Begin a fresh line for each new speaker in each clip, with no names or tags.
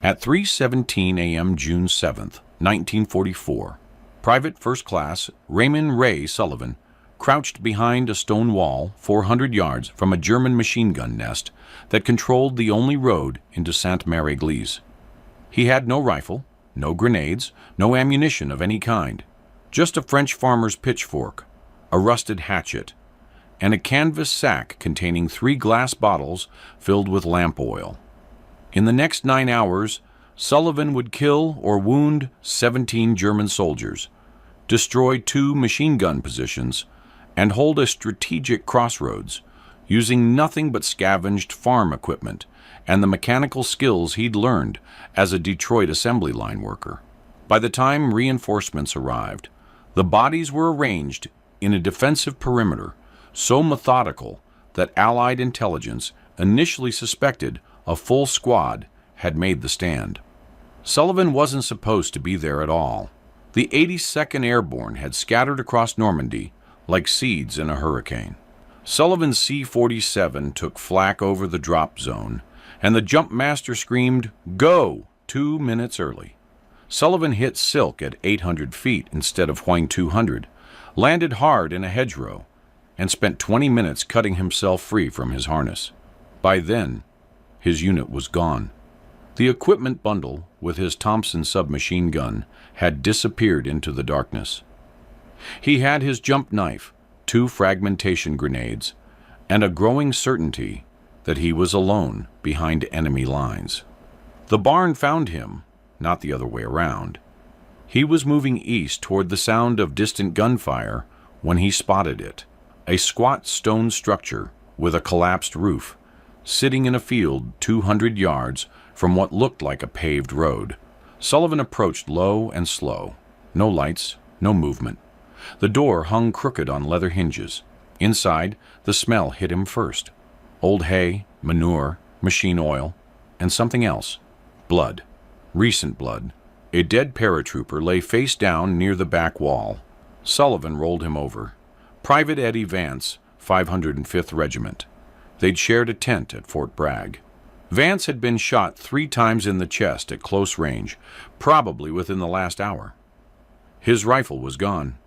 At 3:17 a.m. June 7th, 1944, Private First Class Raymond Ray Sullivan crouched behind a stone wall 400 yards from a German machine gun nest that controlled the only road into Sainte-Mère-Église. He had no rifle, no grenades, no ammunition of any kind, just a French farmer's pitchfork, a rusted hatchet, and a canvas sack containing 3 glass bottles filled with lamp oil. In the next 9 hours, Sullivan would kill or wound 17 German soldiers, destroy 2 machine gun positions, and hold a strategic crossroads, using nothing but scavenged farm equipment and the mechanical skills he'd learned as a Detroit assembly line worker. By the time reinforcements arrived, the bodies were arranged in a defensive perimeter so methodical that Allied intelligence initially suspected a full squad had made the stand. Sullivan wasn't supposed to be there at all. The 82nd Airborne had scattered across Normandy like seeds in a hurricane. Sullivan's C-47 took flak over the drop zone, and the jump master screamed, "Go!" 2 minutes early. Sullivan hit silk at 800 feet instead of Huang 200, landed hard in a hedgerow, and spent 20 minutes cutting himself free from his harness. By then, his unit was gone. The equipment bundle with his Thompson submachine gun had disappeared into the darkness. He had his jump knife, 2 fragmentation grenades, and a growing certainty that he was alone behind enemy lines. The barn found him, not the other way around. He was moving east toward the sound of distant gunfire when he spotted it, a squat stone structure with a collapsed roof, sitting in a field 200 yards from what looked like a paved road. Sullivan approached low and slow. No lights, no movement. The door hung crooked on leather hinges. Inside, the smell hit him first. Old hay, manure, machine oil, and something else. Blood. Recent blood. A dead paratrooper lay face down near the back wall. Sullivan rolled him over. Private Eddie Vance, 505th Regiment. They'd shared a tent at Fort Bragg. Vance had been shot 3 times in the chest at close range, probably within the last hour. His rifle was gone.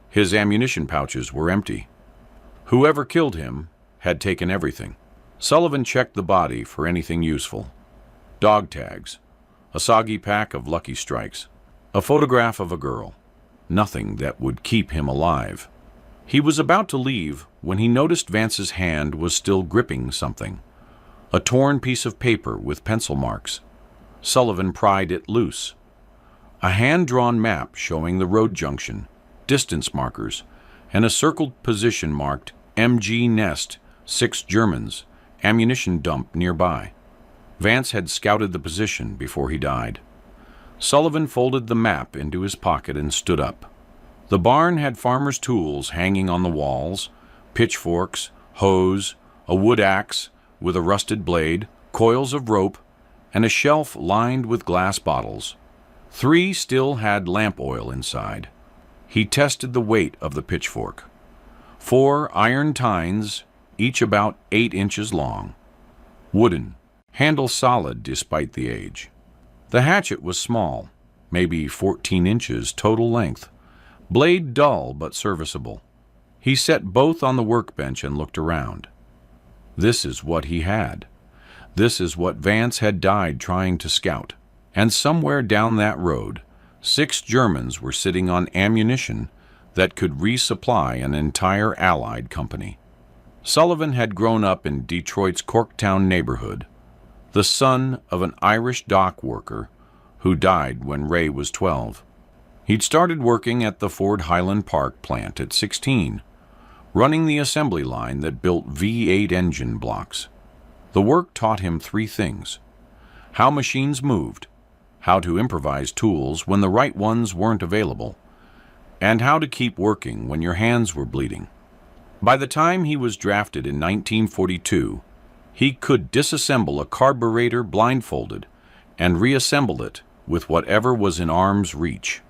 His ammunition pouches were empty. Whoever killed him had taken everything. Sullivan checked the body for anything useful. Dog tags, a soggy pack of Lucky Strikes, a photograph of a girl. Nothing that would keep him alive. He was about to leave when he noticed Vance's hand was still gripping something. A torn piece of paper with pencil marks. Sullivan pried it loose. A hand-drawn map showing the road junction, distance markers, and a circled position marked MG Nest, 6 Germans, ammunition dump nearby. Vance had scouted the position before he died. Sullivan folded the map into his pocket and stood up. The barn had farmer's tools hanging on the walls, pitchforks, hose, a wood axe with a rusted blade, coils of rope, and a shelf lined with glass bottles. 3 still had lamp oil inside. He tested the weight of the pitchfork. 4 iron tines, each about 8 inches long. Wooden, handle solid despite the age. The hatchet was small, maybe 14 inches total length. Blade dull but serviceable. He set both on the workbench and looked around. This is what he had. This is what Vance had died trying to scout. And somewhere down that road, 6 Germans were sitting on ammunition that could resupply an entire Allied company. Sullivan had grown up in Detroit's Corktown neighborhood, the son of an Irish dock worker who died when Ray was 12. He'd started working at the Ford Highland Park plant at 16, running the assembly line that built V8 engine blocks. The work taught him 3 things: how machines moved, how to improvise tools when the right ones weren't available, and how to keep working when your hands were bleeding. By the time he was drafted in 1942, he could disassemble a carburetor blindfolded and reassemble it with whatever was in arm's reach.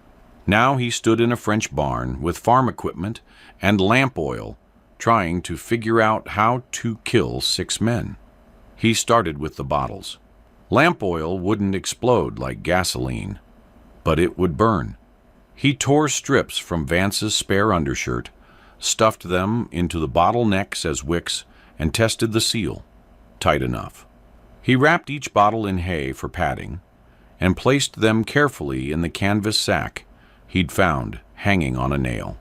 Now he stood in a French barn with farm equipment and lamp oil, trying to figure out how to kill 6 men. He started with the bottles. Lamp oil wouldn't explode like gasoline, but it would burn. He tore strips from Vance's spare undershirt, stuffed them into the bottlenecks as wicks, and tested the seal. Tight enough. He wrapped each bottle in hay for padding and placed them carefully in the canvas sack he'd found hanging on a nail.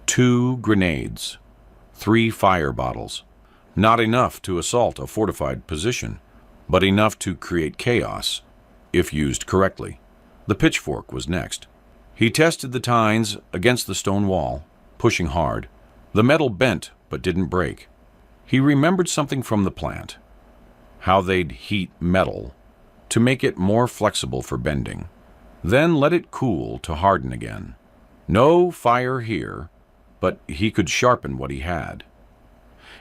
2 grenades, 3 fire bottles. Not enough to assault a fortified position, but enough to create chaos, if used correctly. The pitchfork was next. He tested the tines against the stone wall, pushing hard. The metal bent but didn't break. He remembered something from the plant, how they'd heat metal to make it more flexible for bending, then let it cool to harden again. No fire here, but he could sharpen what he had.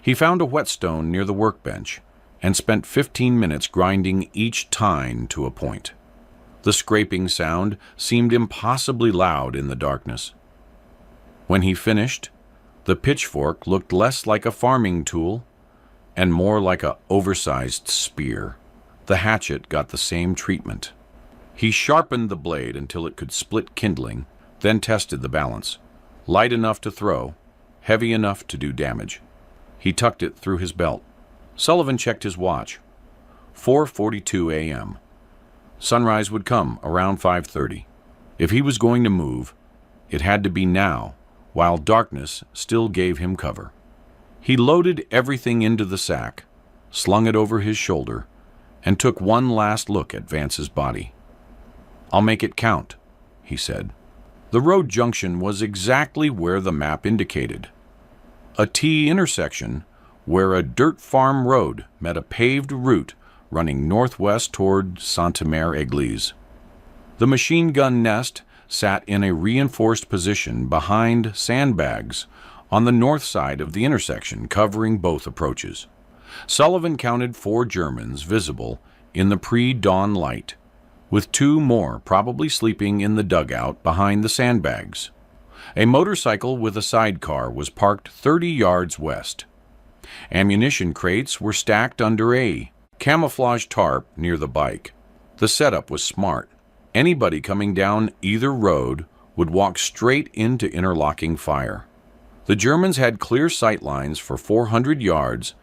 He found a whetstone near the workbench and spent 15 minutes grinding each tine to a point. The scraping sound seemed impossibly loud in the darkness. When he finished, the pitchfork looked less like a farming tool and more like an oversized spear. The hatchet got the same treatment. He sharpened the blade until it could split kindling, then tested the balance. Light enough to throw, heavy enough to do damage. He tucked it through his belt. Sullivan checked his watch. 4:42 a.m. Sunrise would come around 5:30. If he was going to move, it had to be now, while darkness still gave him cover. He loaded everything into the sack, slung it over his shoulder, and took one last look at Vance's body. "I'll make it count," he said. The road junction was exactly where the map indicated. A T intersection where a dirt farm road met a paved route running northwest toward Sainte-Mère-Église. The machine gun nest sat in a reinforced position behind sandbags on the north side of the intersection, covering both approaches. Sullivan counted 4 Germans visible in the pre-dawn light, with 2 more probably sleeping in the dugout behind the sandbags. A motorcycle with a sidecar was parked 30 yards west. Ammunition crates were stacked under a camouflage tarp near the bike. The setup was smart. Anybody coming down either road would walk straight into interlocking fire. The Germans had clear sight lines for 400 yards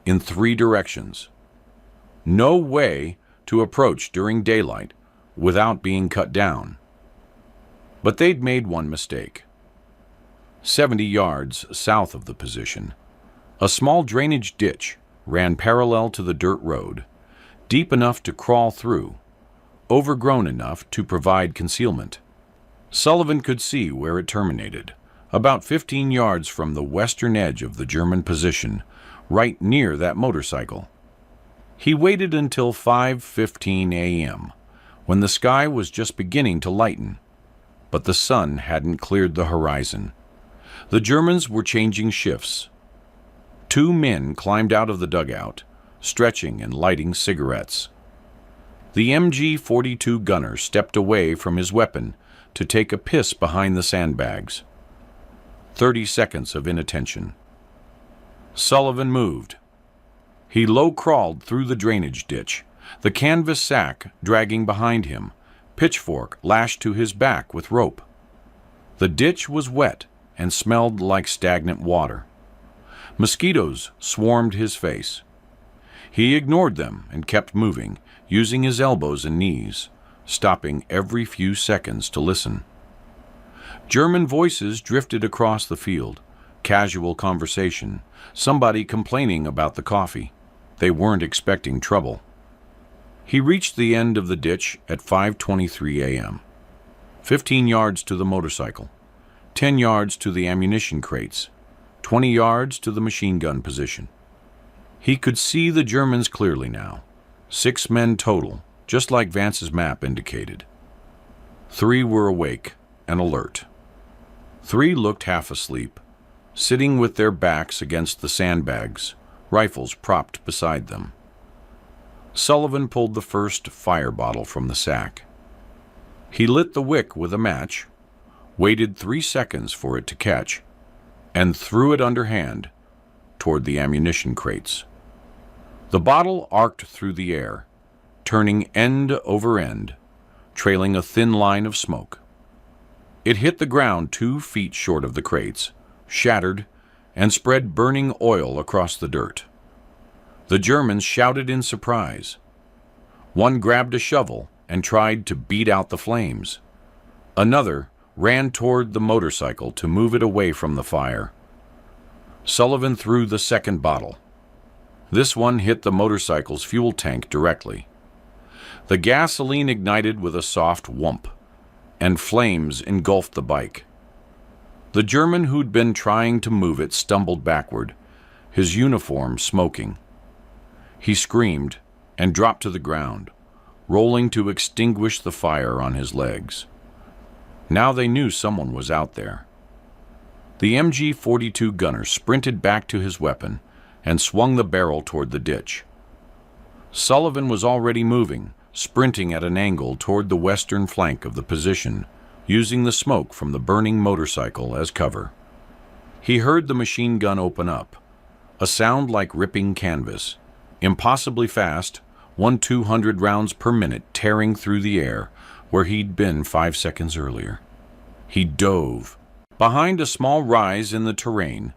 in 3 directions. No way to approach during daylight without being cut down. But they'd made one mistake. 70 yards south of the position, a small drainage ditch ran parallel to the dirt road, deep enough to crawl through, overgrown enough to provide concealment. Sullivan could see where it terminated, about 15 yards from the western edge of the German position, right near that motorcycle. He waited until 5:15 a.m., when the sky was just beginning to lighten, but the sun hadn't cleared the horizon. The Germans were changing shifts. 2 men climbed out of the dugout, stretching and lighting cigarettes. The MG-42 gunner stepped away from his weapon to take a piss behind the sandbags. 30 seconds of inattention. Sullivan moved. He low-crawled through the drainage ditch, the canvas sack dragging behind him, pitchfork lashed to his back with rope. The ditch was wet and smelled like stagnant water. Mosquitoes swarmed his face. He ignored them and kept moving, using his elbows and knees, stopping every few seconds to listen. German voices drifted across the field, casual conversation, somebody complaining about the coffee. They weren't expecting trouble. He reached the end of the ditch at 5:23 a.m. 15 yards to the motorcycle, 10 yards to the ammunition crates, 20 yards to the machine gun position. He could see the Germans clearly now. 6 men total, just like Vance's map indicated. 3 were awake and alert. 3 looked half asleep, sitting with their backs against the sandbags, rifles propped beside them. Sullivan pulled the first fire bottle from the sack. He lit the wick with a match, waited 3 seconds for it to catch, and threw it underhand toward the ammunition crates. The bottle arced through the air, turning end over end, trailing a thin line of smoke. It hit the ground 2 feet short of the crates, shattered, and spread burning oil across the dirt. The Germans shouted in surprise. One grabbed a shovel and tried to beat out the flames. Another ran toward the motorcycle to move it away from the fire. Sullivan threw the second bottle. This one hit the motorcycle's fuel tank directly. The gasoline ignited with a soft whump, and flames engulfed the bike. The German who'd been trying to move it stumbled backward, his uniform smoking. He screamed and dropped to the ground, rolling to extinguish the fire on his legs. Now they knew someone was out there. The MG-42 gunner sprinted back to his weapon and swung the barrel toward the ditch. Sullivan was already moving, sprinting at an angle toward the western flank of the position, using the smoke from the burning motorcycle as cover. He heard the machine gun open up, a sound like ripping canvas, impossibly fast, 200 rounds per minute tearing through the air where he'd been 5 seconds earlier. He dove behind a small rise in the terrain,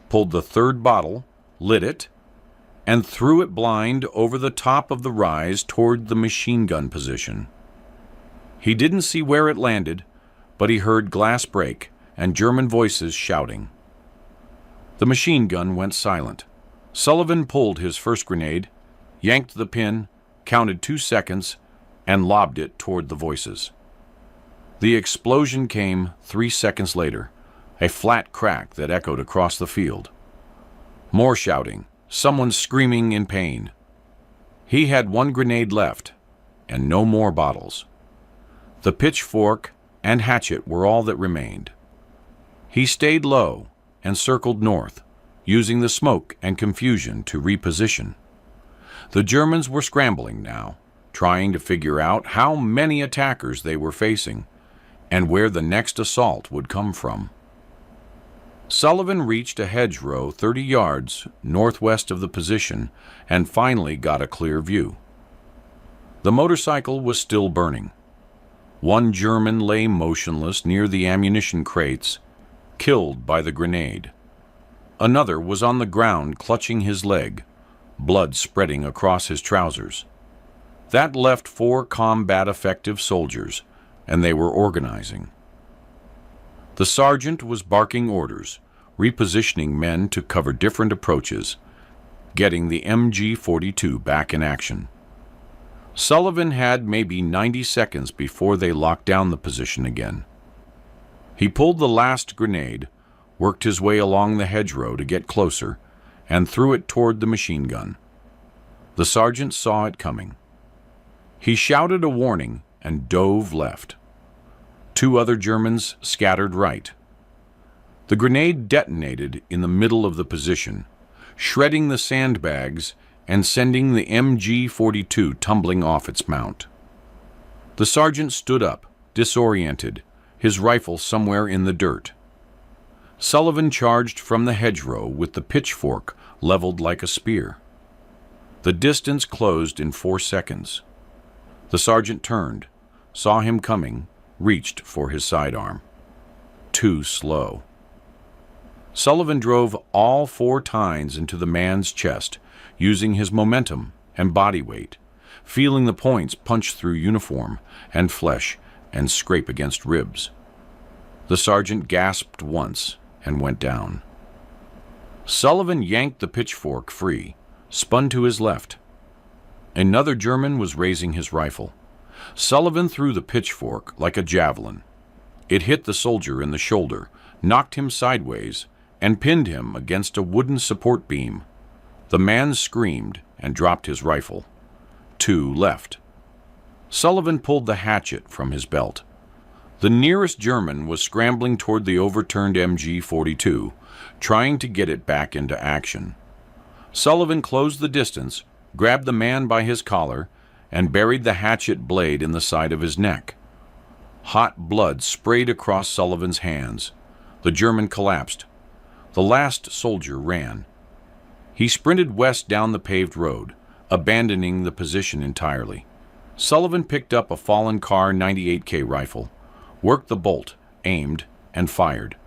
pulled the third bottle, lit it, and threw it blind over the top of the rise toward the machine gun position. He didn't see where it landed, but he heard glass break and German voices shouting. The machine gun went silent. Sullivan pulled his first grenade, yanked the pin, counted 2 seconds, and lobbed it toward the voices. The explosion came 3 seconds later, a flat crack that echoed across the field. More shouting, someone screaming in pain. He had 1 grenade left, and no more bottles. The pitchfork and hatchet were all that remained. He stayed low and circled north, using the smoke and confusion to reposition. The Germans were scrambling now, trying to figure out how many attackers they were facing and where the next assault would come from. Sullivan reached a hedgerow 30 yards northwest of the position and finally got a clear view. The motorcycle was still burning. 1 German lay motionless near the ammunition crates, killed by the grenade. Another was on the ground clutching his leg, blood spreading across his trousers. That left 4 combat-effective soldiers, and they were organizing. The sergeant was barking orders, repositioning men to cover different approaches, getting the MG-42 back in action. Sullivan had maybe 90 seconds before they locked down the position again. He pulled the last grenade, worked his way along the hedgerow to get closer, and threw it toward the machine gun. The sergeant saw it coming. He shouted a warning and dove left. 2 other Germans scattered right. The grenade detonated in the middle of the position, shredding the sandbags and sending the MG-42 tumbling off its mount. The sergeant stood up, disoriented, his rifle somewhere in the dirt. Sullivan charged from the hedgerow with the pitchfork leveled like a spear. The distance closed in 4 seconds. The sergeant turned, saw him coming, reached for his sidearm. Too slow. Sullivan drove all 4 tines into the man's chest, using his momentum and body weight, feeling the points punch through uniform and flesh and scrape against ribs. The sergeant gasped once and went down. Sullivan yanked the pitchfork free, spun to his left. Another German was raising his rifle. Sullivan threw the pitchfork like a javelin. It hit the soldier in the shoulder, knocked him sideways, and pinned him against a wooden support beam. The man screamed and dropped his rifle. 2 left. Sullivan pulled the hatchet from his belt. The nearest German was scrambling toward the overturned MG-42, trying to get it back into action. Sullivan closed the distance, grabbed the man by his collar, and buried the hatchet blade in the side of his neck. Hot blood sprayed across Sullivan's hands. The German collapsed. The last soldier ran. He sprinted west down the paved road, abandoning the position entirely. Sullivan picked up a fallen Kar 98K rifle, worked the bolt, aimed, and fired.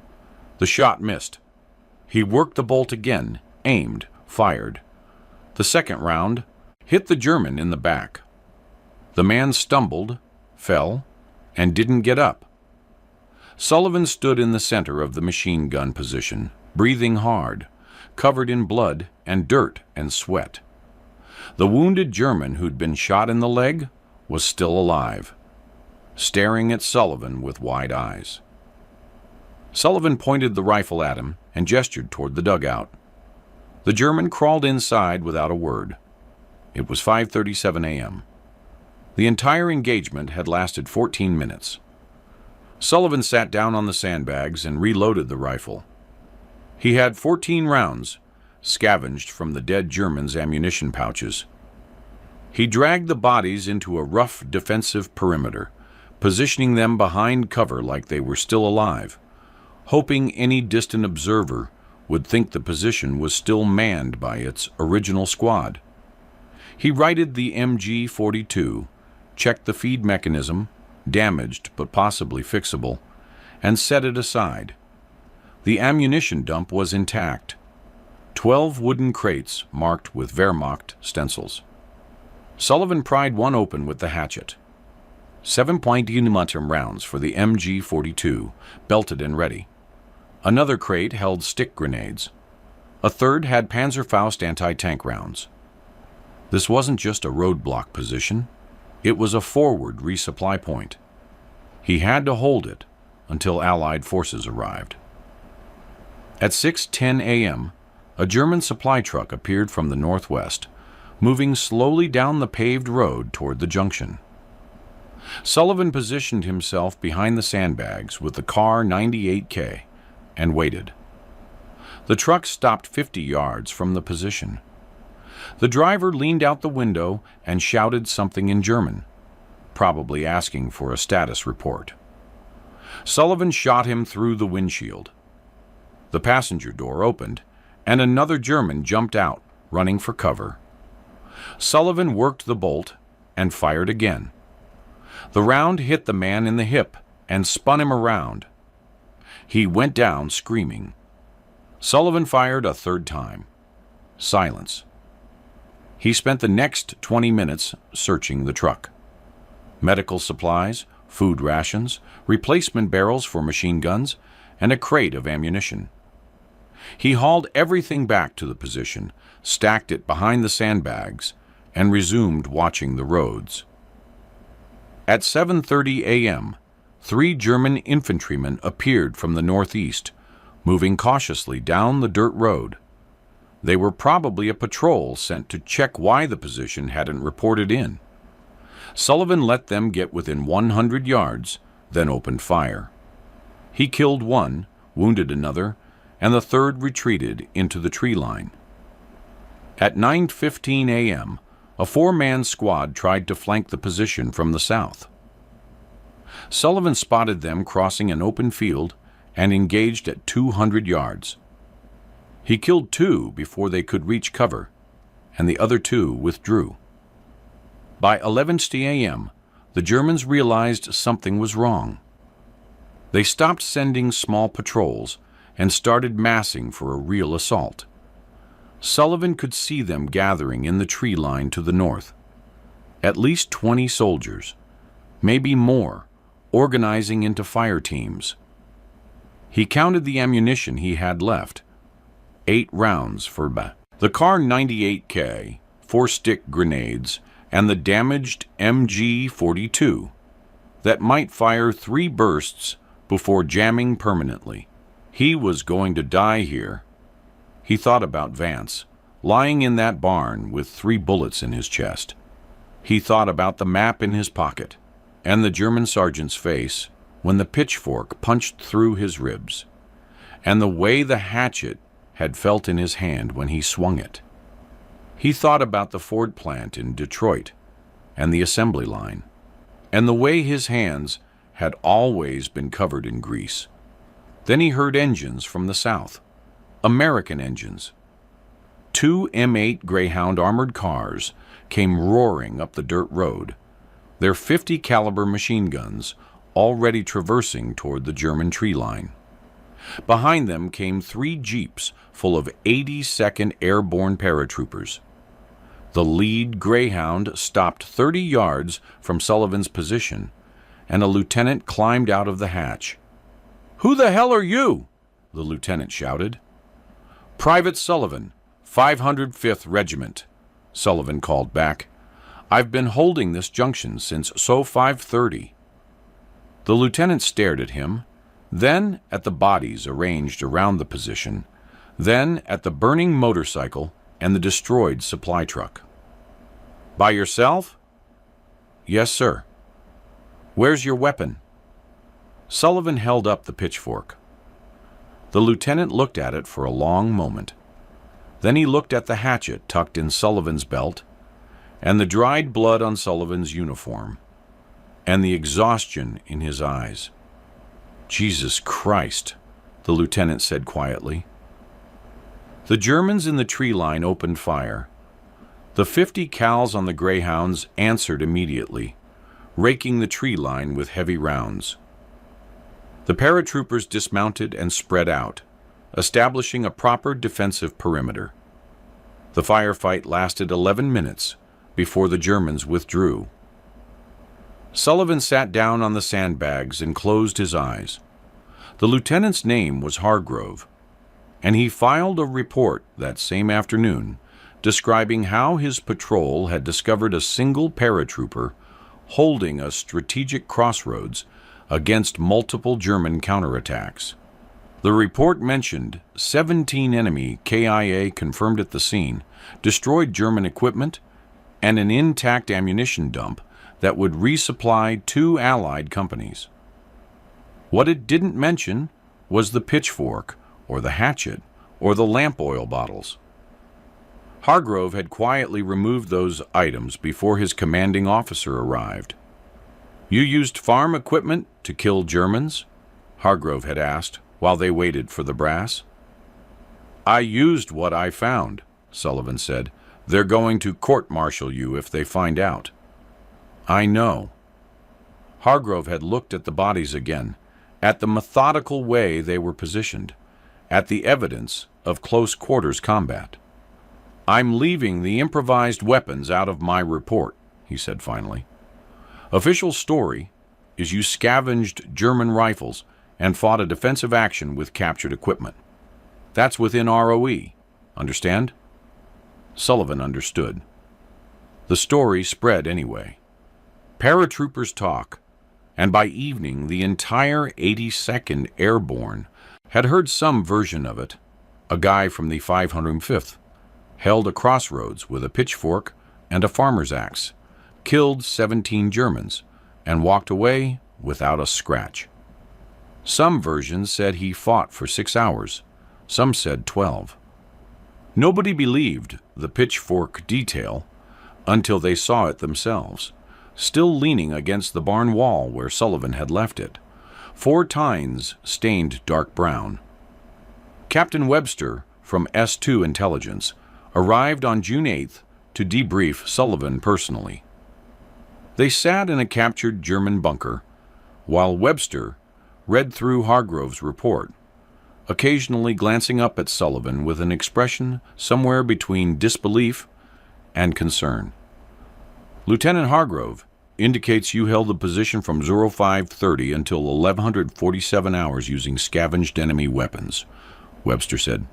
The shot missed. He worked the bolt again, aimed, fired. The second round hit the German in the back. The man stumbled, fell, and didn't get up. Sullivan stood in the center of the machine gun position, breathing hard, covered in blood and dirt and sweat. The wounded German who'd been shot in the leg was still alive, staring at Sullivan with wide eyes. Sullivan pointed the rifle at him and gestured toward the dugout. The German crawled inside without a word. It was 5:37 a.m. The entire engagement had lasted 14 minutes. Sullivan sat down on the sandbags and reloaded the rifle. He had 14 rounds, scavenged from the dead Germans' ammunition pouches. He dragged the bodies into a rough defensive perimeter, positioning them behind cover like they were still alive, hoping any distant observer would think the position was still manned by its original squad. He righted the MG-42, checked the feed mechanism, damaged but possibly fixable, and set it aside. The ammunition dump was intact. 12 wooden crates marked with Wehrmacht stencils. Sullivan pried one open with the hatchet. 7.2 rounds for the MG-42, belted and ready. Another crate held stick grenades. A third had Panzerfaust anti-tank rounds. This wasn't just a roadblock position. It was a forward resupply point. He had to hold it until Allied forces arrived. At 6:10 a.m., a German supply truck appeared from the northwest, moving slowly down the paved road toward the junction. Sullivan positioned himself behind the sandbags with the Kar 98K and waited. The truck stopped 50 yards from the position. The driver leaned out the window and shouted something in German, probably asking for a status report. Sullivan shot him through the windshield. The passenger door opened, and another German jumped out, running for cover. Sullivan worked the bolt and fired again. The round hit the man in the hip and spun him around. He went down screaming. Sullivan fired a third time. Silence. He spent the next 20 minutes searching the truck. Medical supplies, food rations, replacement barrels for machine guns, and a crate of ammunition. He hauled everything back to the position, stacked it behind the sandbags, and resumed watching the roads. At 7:30 a.m., 3 German infantrymen appeared from the northeast, moving cautiously down the dirt road. They were probably a patrol sent to check why the position hadn't reported in. Sullivan let them get within 100 yards, then opened fire. He killed one, wounded another, and the third retreated into the tree line. At 9:15 a.m., a 4-man squad tried to flank the position from the south. Sullivan spotted them crossing an open field and engaged at 200 yards. He killed 2 before they could reach cover, and the other 2 withdrew. By 11:00 a.m., the Germans realized something was wrong. They stopped sending small patrols and started massing for a real assault. Sullivan could see them gathering in the tree line to the north. At least 20 soldiers, maybe more, organizing into fire teams. He counted the ammunition he had left. 8 rounds for the Kar 98K, 4 stick grenades, and the damaged MG-42 that might fire 3 bursts before jamming permanently. He was going to die here. He thought about Vance, lying in that barn with 3 bullets in his chest. He thought about the map in his pocket and the German sergeant's face when the pitchfork punched through his ribs, and the way the hatchet had felt in his hand when he swung it. He thought about the Ford plant in Detroit and the assembly line, and the way his hands had always been covered in grease. Then he heard engines from the south, American engines. 2 M8 Greyhound armored cars came roaring up the dirt road, their 50 caliber machine guns already traversing toward the German tree line. Behind them came 3 jeeps full of 82nd Airborne paratroopers. The lead Greyhound stopped 30 yards from Sullivan's position, and a lieutenant climbed out of the hatch. "Who the hell are you?" the lieutenant shouted. "Private Sullivan, 505th Regiment," Sullivan called back. "I've been holding this junction since SO 5:30. The lieutenant stared at him, then at the bodies arranged around the position, then at the burning motorcycle and the destroyed supply truck. "By yourself?" "Yes, sir." "Where's your weapon?" Sullivan held up the pitchfork. The lieutenant looked at it for a long moment. Then he looked at the hatchet tucked in Sullivan's belt, and the dried blood on Sullivan's uniform, and the exhaustion in his eyes. "Jesus Christ," the lieutenant said quietly. The Germans in the tree line opened fire. The 50 cals on the Greyhounds answered immediately, raking the tree line with heavy rounds. The paratroopers dismounted and spread out, establishing a proper defensive perimeter. The firefight lasted 11 minutes before the Germans withdrew. Sullivan sat down on the sandbags and closed his eyes. The lieutenant's name was Hargrove, and he filed a report that same afternoon describing how his patrol had discovered a single paratrooper holding a strategic crossroads against multiple German counterattacks. The report mentioned 17 enemy KIA confirmed at the scene, destroyed German equipment, and an intact ammunition dump that would resupply 2 Allied companies. What it didn't mention was the pitchfork, or the hatchet, or the lamp oil bottles. Hargrove had quietly removed those items before his commanding officer arrived. "You used farm equipment to kill Germans?" Hargrove had asked while they waited for the brass. "I used what I found," Sullivan said. "They're going to court-martial you if they find out." "I know." Hargrove had looked at the bodies again, at the methodical way they were positioned, at the evidence of close-quarters combat. "I'm leaving the improvised weapons out of my report," he said finally. "Official story is you scavenged German rifles and fought a defensive action with captured equipment. That's within ROE. Understand?" Sullivan understood. The story spread anyway. Paratroopers talk, and by evening the entire 82nd Airborne had heard some version of it. A guy from the 505th held a crossroads with a pitchfork and a farmer's axe, killed 17 Germans, and walked away without a scratch. Some versions said he fought for 6 hours. Some said 12. Nobody believed the pitchfork detail until they saw it themselves, still leaning against the barn wall where Sullivan had left it, 4 tines stained dark brown. Captain Webster from S2 Intelligence arrived on June 8th to debrief Sullivan personally. They sat in a captured German bunker while Webster read through Hargrove's report, occasionally glancing up at Sullivan with an expression somewhere between disbelief and concern. "Lieutenant Hargrove indicates you held the position from 05:30 until 1147 hours using scavenged enemy weapons," Webster said.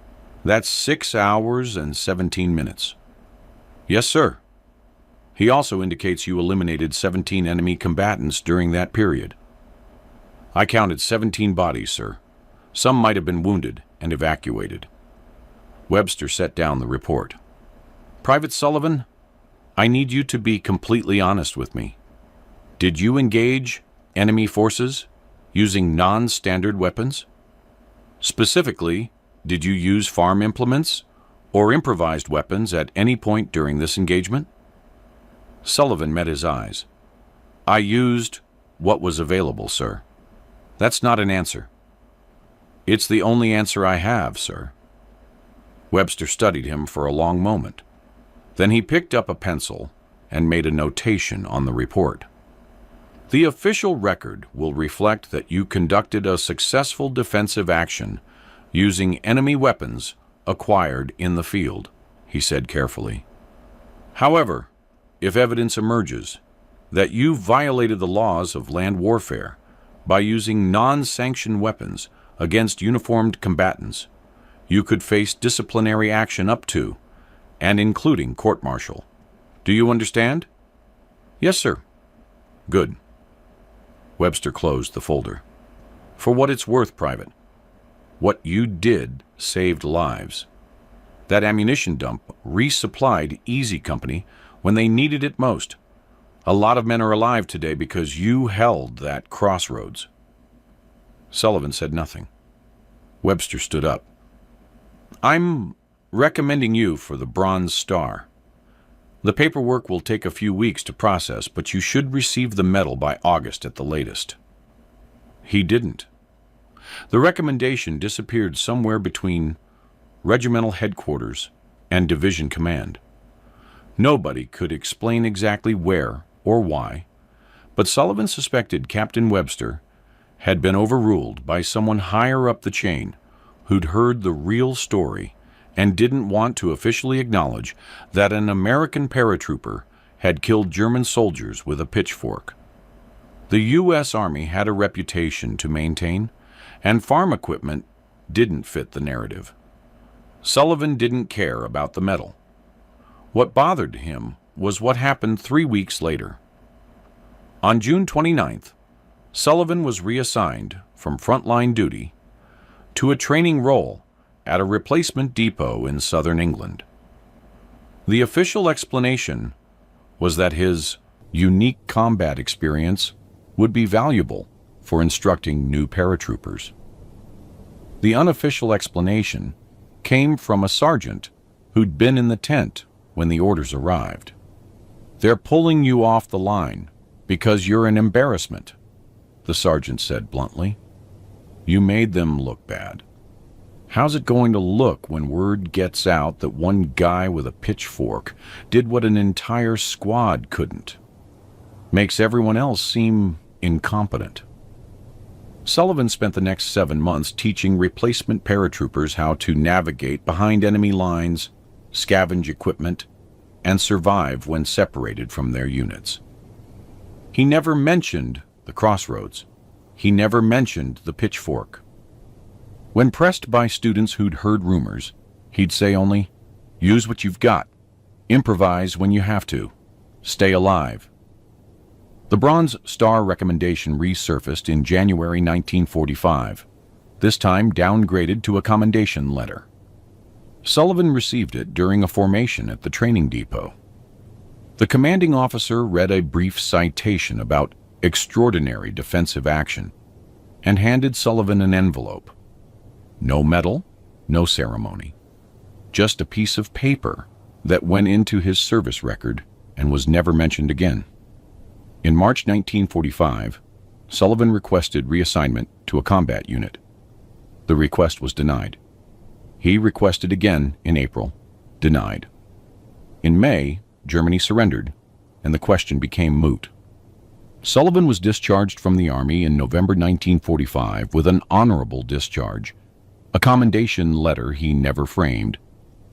"That's 6 hours and 17 minutes. "Yes, sir." "He also indicates you eliminated 17 enemy combatants during that period." "I counted 17 bodies, sir. Some might have been wounded and evacuated." Webster set down the report. "Private Sullivan, I need you to be completely honest with me. Did you engage enemy forces using non-standard weapons? Specifically, did you use farm implements or improvised weapons at any point during this engagement?" Sullivan met his eyes. "I used what was available, sir." "That's not an answer." "It's the only answer I have, sir." Webster studied him for a long moment. Then he picked up a pencil and made a notation on the report. The official record will reflect that you conducted a successful defensive action using enemy weapons acquired in the field, he said carefully. However, if evidence emerges that you violated the laws of land warfare by using non-sanctioned weapons against uniformed combatants, you could face disciplinary action up to and including court-martial. Do you understand? Yes, sir. Good. Webster closed the folder. For what it's worth, Private, what you did saved lives. That ammunition dump resupplied Easy Company when they needed it most. A lot of men are alive today because you held that crossroads. Sullivan said nothing. Webster stood up. I'm recommending you for the Bronze Star. The paperwork will take a few weeks to process, but you should receive the medal by August at the latest. He didn't. The recommendation disappeared somewhere between regimental headquarters and division command. Nobody could explain exactly where or why, but Sullivan suspected Captain Webster had been overruled by someone higher up the chain who'd heard the real story and didn't want to officially acknowledge that an American paratrooper had killed German soldiers with a pitchfork. The U.S. Army had a reputation to maintain, and farm equipment didn't fit the narrative. Sullivan didn't care about the medal. What bothered him was what happened 3 weeks later. On June 29th, Sullivan was reassigned from frontline duty to a training role at a replacement depot in southern England. The official explanation was that his unique combat experience would be valuable for instructing new paratroopers. The unofficial explanation came from a sergeant who'd been in the tent when the orders arrived. They're pulling you off the line because you're an embarrassment, the sergeant said bluntly. You made them look bad. How's it going to look when word gets out that one guy with a pitchfork did what an entire squad couldn't? Makes everyone else seem incompetent. Sullivan spent the next 7 months teaching replacement paratroopers how to navigate behind enemy lines, scavenge equipment, and survive when separated from their units. He never mentioned the crossroads. He never mentioned the pitchfork. When pressed by students who'd heard rumors, he'd say only, "Use what you've got. Improvise when you have to. Stay alive." The Bronze Star recommendation resurfaced in January 1945, this time downgraded to a commendation letter. Sullivan received it during a formation at the training depot. The commanding officer read a brief citation about extraordinary defensive action and handed Sullivan an envelope. No medal, no ceremony. Just a piece of paper that went into his service record and was never mentioned again. In March 1945, Sullivan requested reassignment to a combat unit. The request was denied. He requested again in April, denied. In May, Germany surrendered, and the question became moot. Sullivan was discharged from the Army in November 1945 with an honorable discharge, a commendation letter he never framed,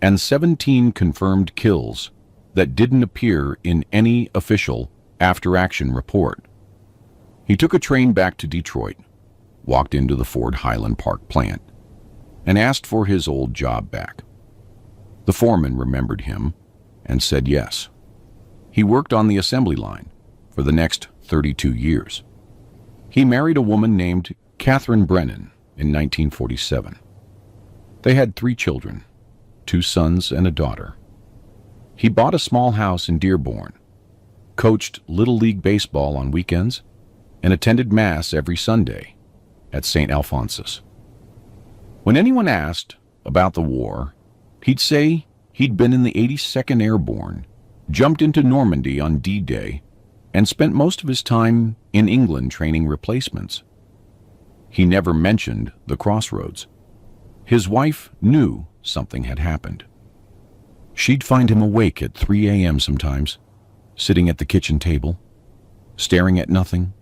and 17 confirmed kills that didn't appear in any official after-action report. He took a train back to Detroit, walked into the Ford Highland Park plant, and asked for his old job back. The foreman remembered him and said yes. He worked on the assembly line for the next 32 years. He married a woman named Catherine Brennan in 1947. They had 3 children, 2 sons and a daughter. He bought a small house in Dearborn, coached Little League baseball on weekends, and attended Mass every Sunday at St. Alphonsus. When anyone asked about the war, he'd say he'd been in the 82nd Airborne, jumped into Normandy on D-Day, and spent most of his time in England training replacements. He never mentioned the crossroads. His wife knew something had happened. She'd find him awake at 3 a.m. sometimes, sitting at the kitchen table, staring at nothing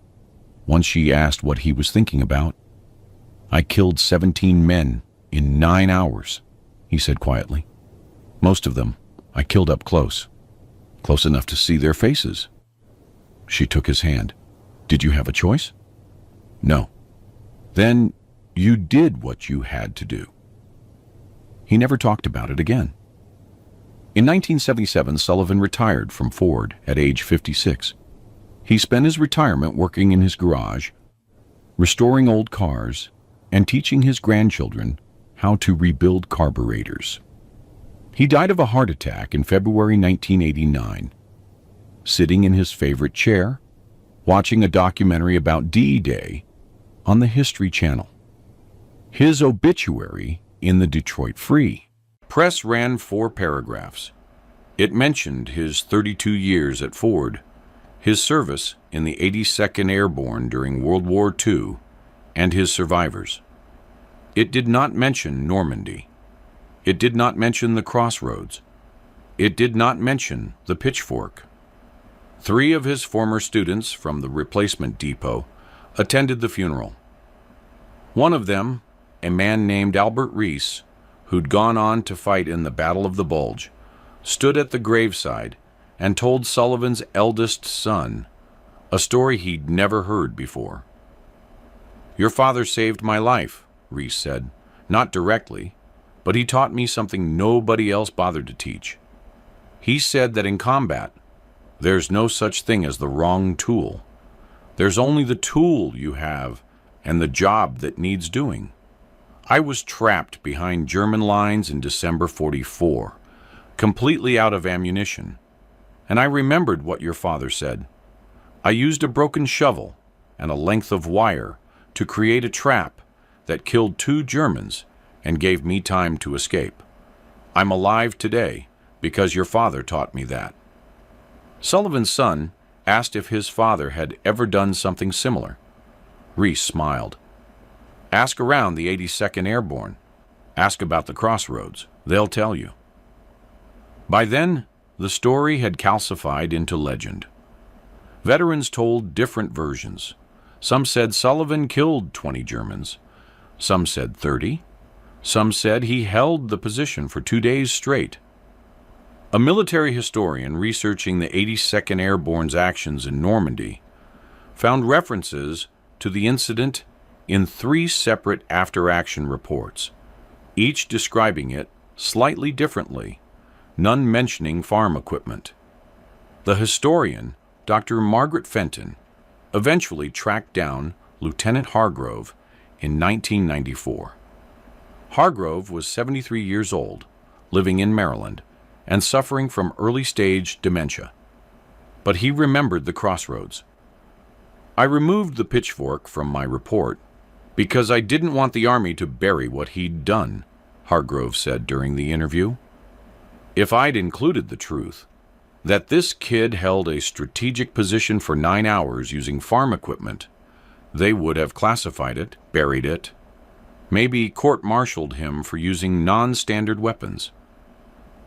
Once she asked what he was thinking about. "I killed 17 men in 9 hours," he said quietly. "Most of them I killed up close enough to see their faces." She took his hand. "Did you have a choice?" "No." "Then you did what you had to do." He never talked about it again. In 1977, Sullivan retired from Ford at age 56. He spent his retirement working in his garage, restoring old cars, and teaching his grandchildren how to rebuild carburetors. He died of a heart attack in February 1989, sitting in his favorite chair, watching a documentary about D-Day on the History Channel. His obituary in the Detroit Free Press ran 4 paragraphs. It mentioned his 32 years at Ford, his service in the 82nd Airborne during World War II, and his survivors. It did not mention Normandy. It did not mention the crossroads. It did not mention the pitchfork. 3 of his former students from the replacement depot attended the funeral. One of them, a man named Albert Reese, who'd gone on to fight in the Battle of the Bulge, stood at the graveside and told Sullivan's eldest son a story he'd never heard before. "Your father saved my life," Reese said. "Not directly, but he taught me something nobody else bothered to teach. He said that in combat, there's no such thing as the wrong tool. There's only the tool you have and the job that needs doing. I was trapped behind German lines in December '44, completely out of ammunition, and I remembered what your father said. I used a broken shovel and a length of wire to create a trap that killed 2 Germans and gave me time to escape. I'm alive today because your father taught me that." Sullivan's son asked if his father had ever done something similar. Reese smiled. "Ask around the 82nd Airborne. Ask about the crossroads. They'll tell you." By then, the story had calcified into legend. Veterans told different versions. Some said Sullivan killed 20 Germans. Some said 30. Some said he held the position for 2 days straight. A military historian researching the 82nd Airborne's actions in Normandy found references to the incident in 3 separate after-action reports, each describing it slightly differently, none mentioning farm equipment. The historian, Dr. Margaret Fenton, eventually tracked down Lieutenant Hargrove in 1994. Hargrove was 73 years old, living in Maryland, and suffering from early-stage dementia. But he remembered the crossroads. "I removed the pitchfork from my report because I didn't want the Army to bury what he'd done," Hargrove said during the interview. "If I'd included the truth, that this kid held a strategic position for 9 hours using farm equipment, they would have classified it, buried it, maybe court-martialed him for using non-standard weapons.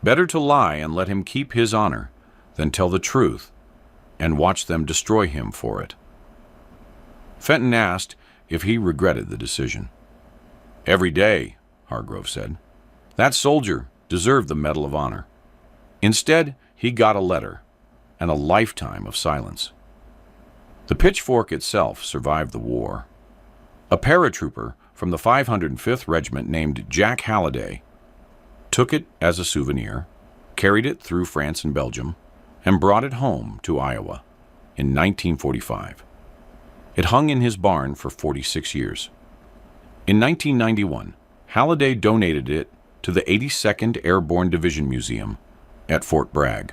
Better to lie and let him keep his honor than tell the truth and watch them destroy him for it." Fenton asked if he regretted the decision. "Every day," Hargrove said. "That soldier deserved the Medal of Honor. Instead, he got a letter and a lifetime of silence." The pitchfork itself survived the war. A paratrooper from the 505th Regiment named Jack Halliday took it as a souvenir, carried it through France and Belgium, and brought it home to Iowa in 1945. It hung in his barn for 46 years. In 1991, Halliday donated it to the 82nd Airborne Division Museum at Fort Bragg,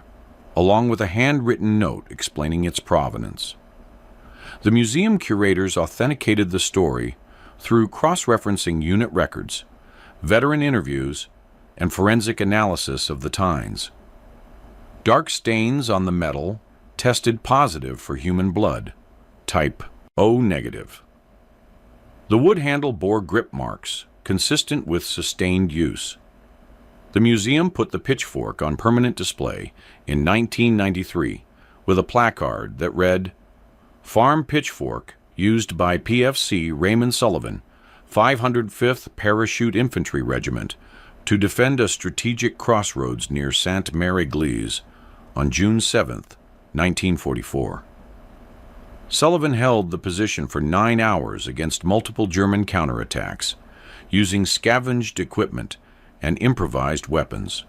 along with a handwritten note explaining its provenance. The museum curators authenticated the story through cross-referencing unit records, veteran interviews, and forensic analysis of the tines. Dark stains on the metal tested positive for human blood, type O negative. The wood handle bore grip marks, consistent with sustained use. The museum put the pitchfork on permanent display in 1993 with a placard that read, "Farm pitchfork used by PFC Raymond Sullivan, 505th Parachute Infantry Regiment, to defend a strategic crossroads near Sainte-Mère-Église on June 7, 1944. Sullivan held the position for 9 hours against multiple German counterattacks, using scavenged equipment and improvised weapons.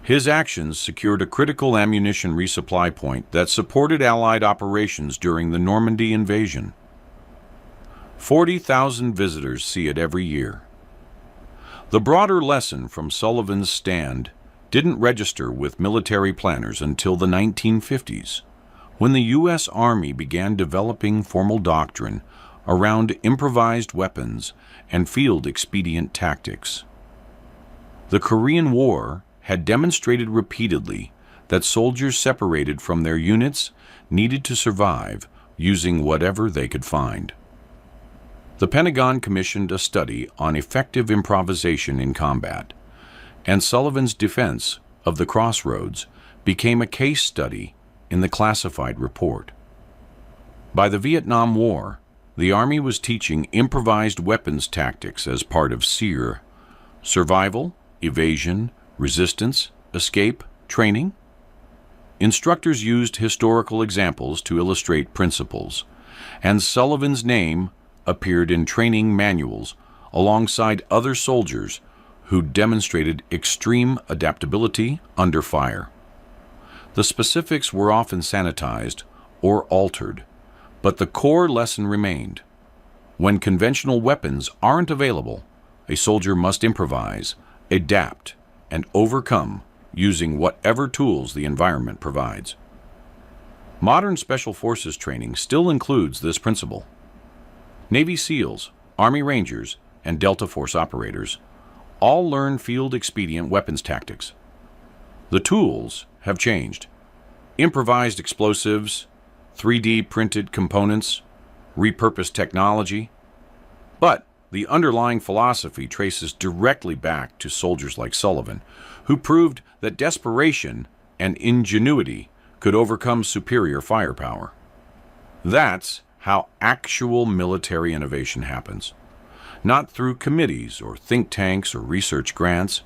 His actions secured a critical ammunition resupply point that supported Allied operations during the Normandy invasion. 40,000 visitors see it every year. The broader lesson from Sullivan's stand didn't register with military planners until the 1950s, when the U.S. Army began developing formal doctrine around improvised weapons and field expedient tactics. The Korean War had demonstrated repeatedly that soldiers separated from their units needed to survive using whatever they could find. The Pentagon commissioned a study on effective improvisation in combat, and Sullivan's defense of the crossroads became a case study in the classified report. By the Vietnam War, the Army was teaching improvised weapons tactics as part of SEER: survival, evasion, resistance, escape, training. Instructors used historical examples to illustrate principles, and Sullivan's name appeared in training manuals alongside other soldiers who demonstrated extreme adaptability under fire. The specifics were often sanitized or altered, but the core lesson remained. When conventional weapons aren't available, a soldier must improvise, adapt, and overcome using whatever tools the environment provides. Modern Special Forces training still includes this principle. Navy SEALs, Army Rangers, and Delta Force operators all learn field expedient weapons tactics. The tools have changed. Improvised explosives, 3D printed components, repurposed technology. But the underlying philosophy traces directly back to soldiers like Sullivan, who proved that desperation and ingenuity could overcome superior firepower. That's how actual military innovation happens, not through committees or think tanks or research grants.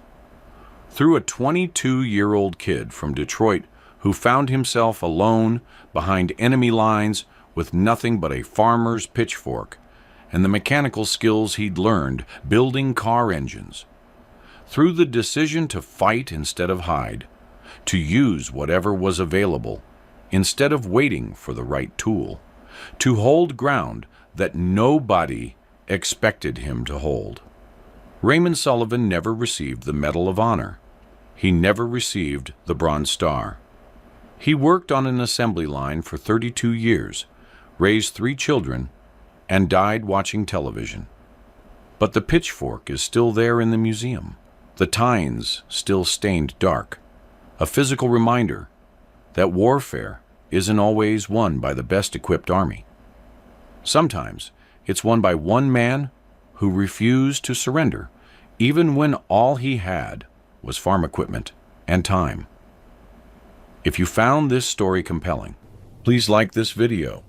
Through a 22-year-old kid from Detroit who found himself alone behind enemy lines with nothing but a farmer's pitchfork and the mechanical skills he'd learned building car engines. Through the decision to fight instead of hide, to use whatever was available instead of waiting for the right tool, to hold ground that nobody expected him to hold. Raymond Sullivan never received the Medal of Honor. He never received the Bronze Star. He worked on an assembly line for 32 years, raised 3 children, and died watching television. But the pitchfork is still there in the museum, the tines still stained dark, a physical reminder that warfare isn't always won by the best-equipped army. Sometimes it's won by one man who refused to surrender, even when all he had was farm equipment and time. If you found this story compelling, please like this video.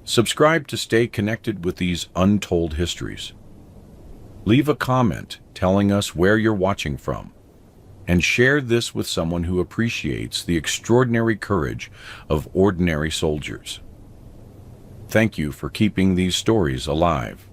Subscribe to stay connected with these untold histories. Leave a comment telling us where you're watching from, and share this with someone who appreciates the extraordinary courage of ordinary soldiers. Thank you for keeping these stories alive.